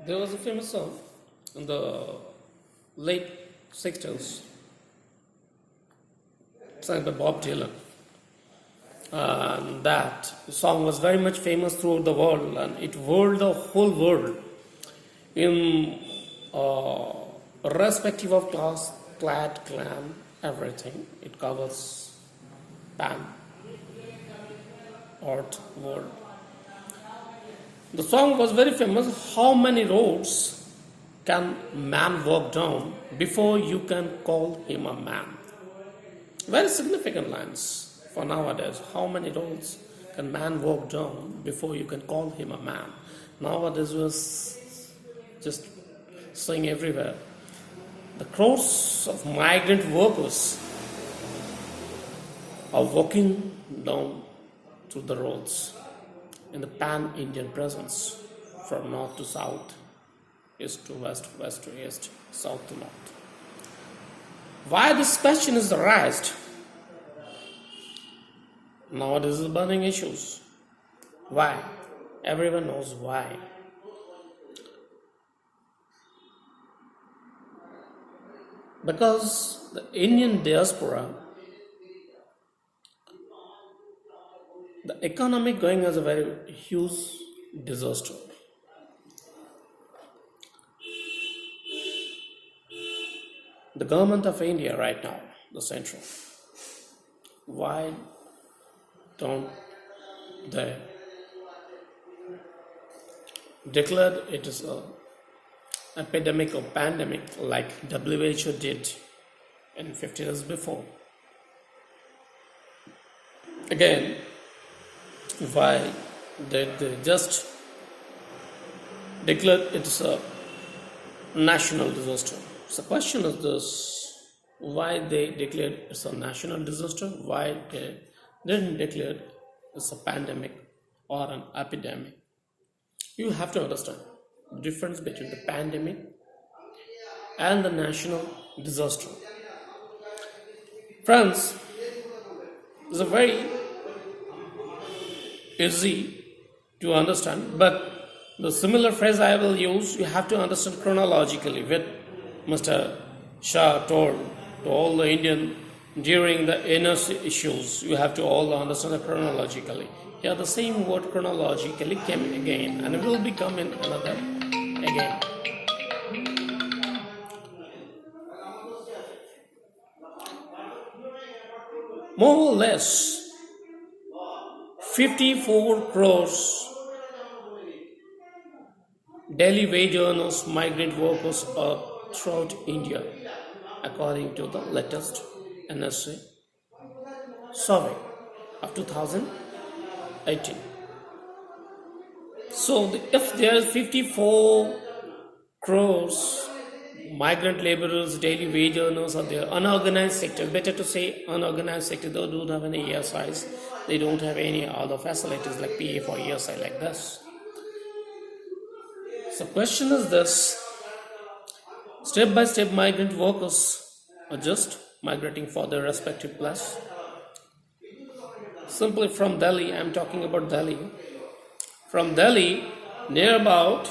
There was a famous song in the late 60s, sung by Bob Dylan. And that song was very much famous throughout the world, and it whirled the whole world in respective of class, clad, clan, everything. It covers pan, art, world. The song was very famous. How many roads can man walk down before you can call him a man? Very significant lines for nowadays. How many roads can man walk down before you can call him a man? Nowadays was just saying everywhere. The crores of migrant workers are walking down through the roads in the pan-Indian presence from north to south, east to west, west to east, south to north. Why this question is raised? Nowadays is burning issues. Why? Everyone knows why. Because the Indian diaspora, the economy going as a very huge disaster. The government of India right now, the central, why don't they declare it is a epidemic or pandemic like WHO did in 50 years before? Again, why did they just declare it is a national disaster? So the question is this: why they declared it's a national disaster? Why they didn't declare it's a pandemic or an epidemic? You have to understand the difference between the pandemic and the national disaster. Friends, it's a very easy to understand, but the similar phrase I will use, you have to understand chronologically. What Mr. Shah told to all the Indian during the NRC issues, you have to all understand it chronologically. Here the same word chronologically came again, and it will become in another again. More or less 54 crores daily wage earners, migrant workers are throughout India, according to the latest NSA survey of 2018. So, if there is 54 crores migrant laborers, daily wage earners are there, unorganized sector, better to say unorganized sector, they don't have any ESIs, they don't have any other facilities like PF or ESI like this. So question is this: step by step migrant workers are just migrating for their respective place. Simply from Delhi, I am talking about Delhi. From Delhi, near about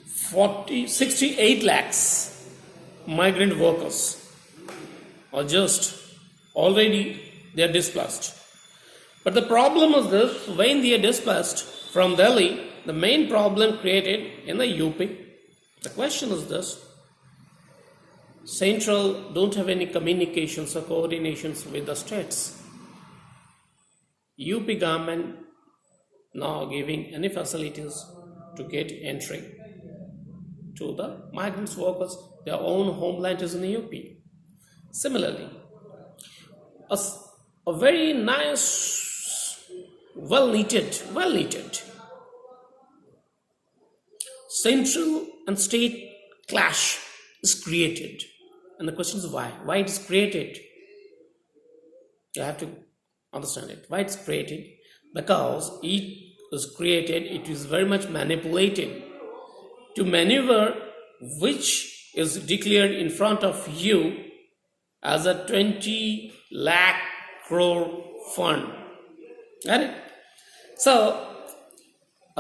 68 lakhs migrant workers are just already they are displaced. But the problem is this: when they are displaced from Delhi, the main problem created in the UP. The question is this: Central don't have any communications or coordinations with the states. UP government now giving any facilities to get entry to the migrants workers. Their own homeland is in the UP. Similarly, a very nice, well-knitted central and state clash is created. And the question is why? Why it is created? You have to understand it. Why it's created? Because it is created, it is very much manipulated to maneuver which is declared in front of you as a 20 lakh crore fund. Got it? So,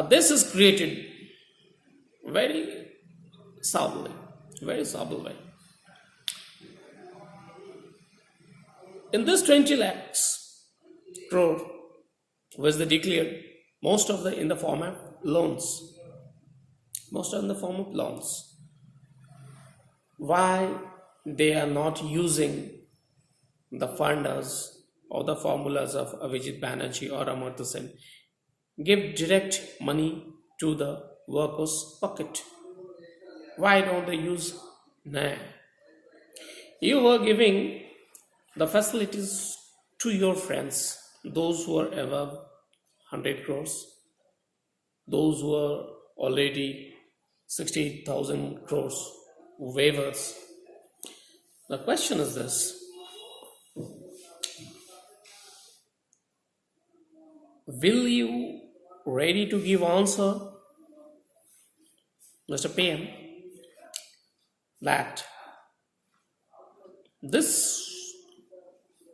this is created very subtly, very subtle way. In this 20 lakhs crore was the declared most of the in the form of loans, most of in the form of loans. Why they are not using the funders or the formulas of Avijit Banerjee or Amartya Sen? Give direct money to the workers' pocket. Why don't they use NAY? You are giving the facilities to your friends, those who are above 100 crores, those who are already 60,000 crores waivers. The question is this: will you ready to give answer, Mr. PM, that this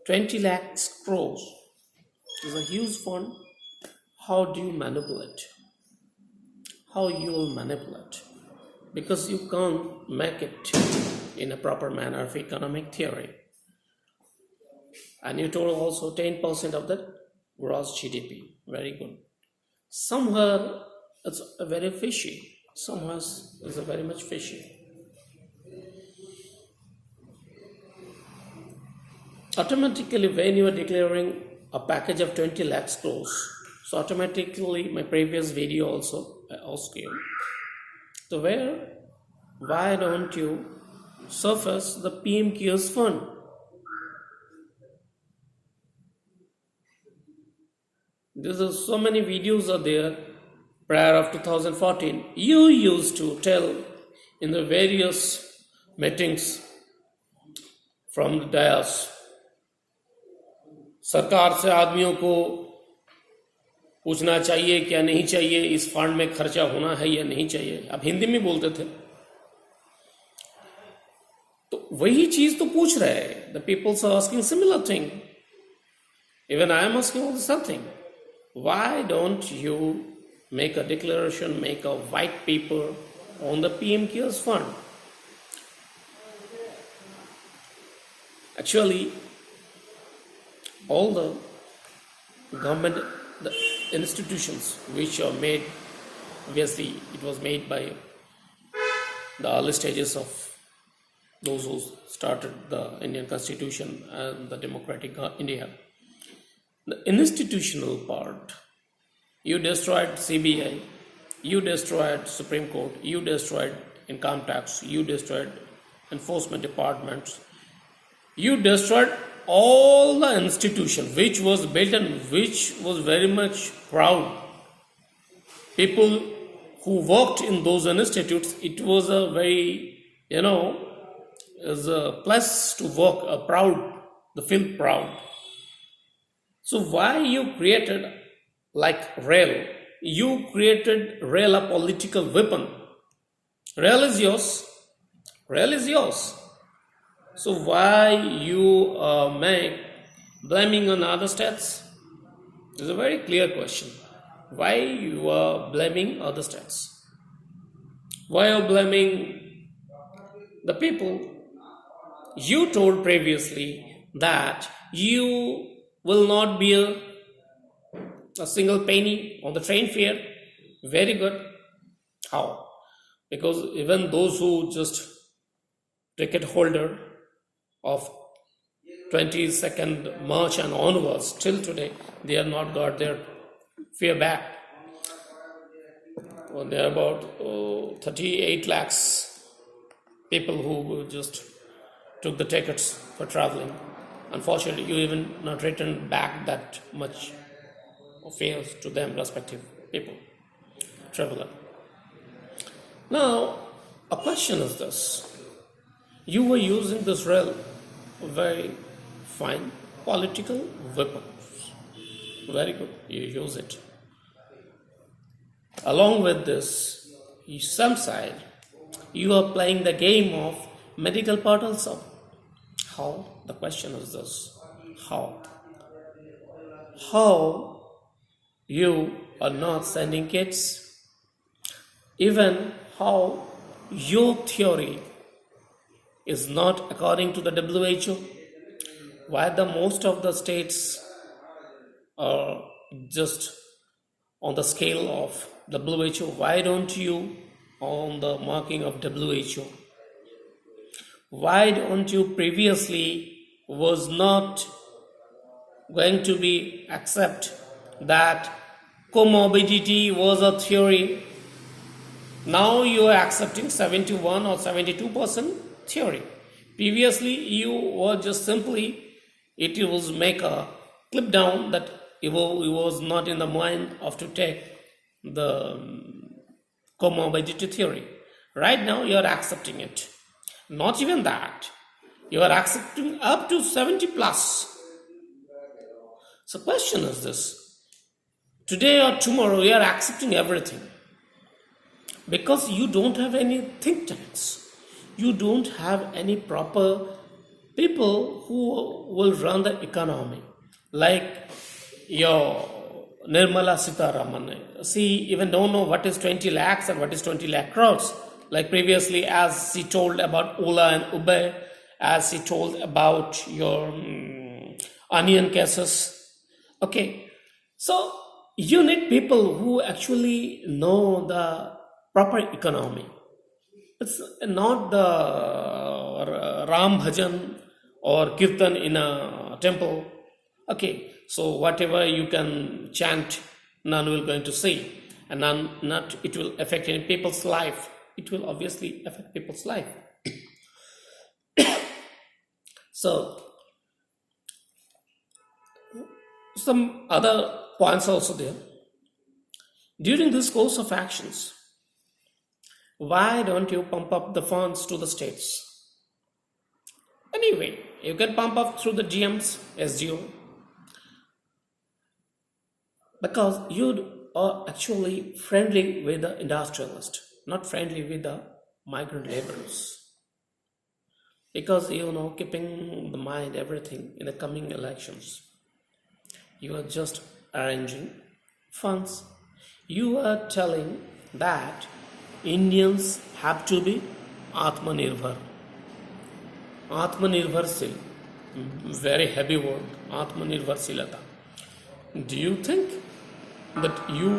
20 lakhs crores is a huge fund? How do you manipulate? How you will manipulate? Because you can't make it in a proper manner of economic theory. And you told also 10% of the gross GDP. Very good. Somewhere it's a very fishy. Somewhere it's a very much fishy. Automatically, when you are declaring a package of 20 lakhs crores, so automatically, my previous video also I asked you, so why don't you surface the PM Cares Fund? There's so many videos are there prior of 2014. You used to tell in the various meetings from the dais, सरकार से आदमियों को पूछना चाहिए क्या नहीं चाहिए, इस फंड में खर्चा होना है या नहीं चाहिए. आप हिंदी में बोलते थे, तो वही चीज तो पूछ रहे हैं. The peoples are asking similar thing. Even I am asking also something. Why don't you make a declaration, make a white paper on the PM Cares Fund? Actually, all the government the institutions which are made, obviously it was made by the early stages of those who started the Indian Constitution and the democratic India. The institutional part, you destroyed CBI, you destroyed Supreme Court, you destroyed income tax, you destroyed enforcement departments, you destroyed all the institution which was built and which was very much proud. People who worked in those institutes, it was a very, is a plus to work, they feel proud. So why you created like rail? You created rail a political weapon. Rail is yours. Rail is yours. So why you make blaming on other states? It's a very clear question. Why you are blaming other states? Why are you blaming the people? You told previously that you will not be a single penny on the train fare. Very good. How? Because even those who just ticket holder of 22nd March and onwards, till today, they have not got their fare back. Well, there are about 38 lakhs people who just took the tickets for traveling. Unfortunately, you even not returned back that much of fares to them respective people, traveler. Now, a question is this. You were using this rail very fine political weapons. Very good, you use it. Along with this, some side, you are playing the game of medical part also. How? The question is this. How? How you are not sending kits? Even how your theory is not according to the WHO? Why the most of the states are just on the scale of WHO? Why don't you on the marking of WHO? Why don't you previously was not going to be accept that comorbidity was a theory? Now you are accepting 71 or 72% theory. Previously you were just simply, it was make a clip down that it was not in the mind of to take the comorbidity theory. Right now you are accepting it. Not even that. You are accepting up to 70 plus. So question is this. Today or tomorrow you are accepting everything. Because you don't have any think tanks. You don't have any proper people who will run the economy. Like your Nirmala Sitharaman. She even don't know what is 20 lakhs and what is 20 lakh crores. Like previously, as she told about Ola and Uber, as she told about your onion cases. Okay, so you need people who actually know the proper economy. It's not the Ram Bhajan or Kirtan in a temple. Okay, so whatever you can chant, none will going to see, and none, not it will affect any people's life. It will obviously affect people's life. So some other points also there. During this course of actions, why don't you pump up the funds to the states? Anyway, you can pump up through the GMs, SGO, because you are actually friendly with the industrialist, not friendly with the migrant laborers. Because keeping the mind everything in the coming elections, you are just arranging funds. You are telling that Indians have to be Atmanirbhar. Atmanirbharshil, very heavy word, Atmanirbharshilata. Do you think that you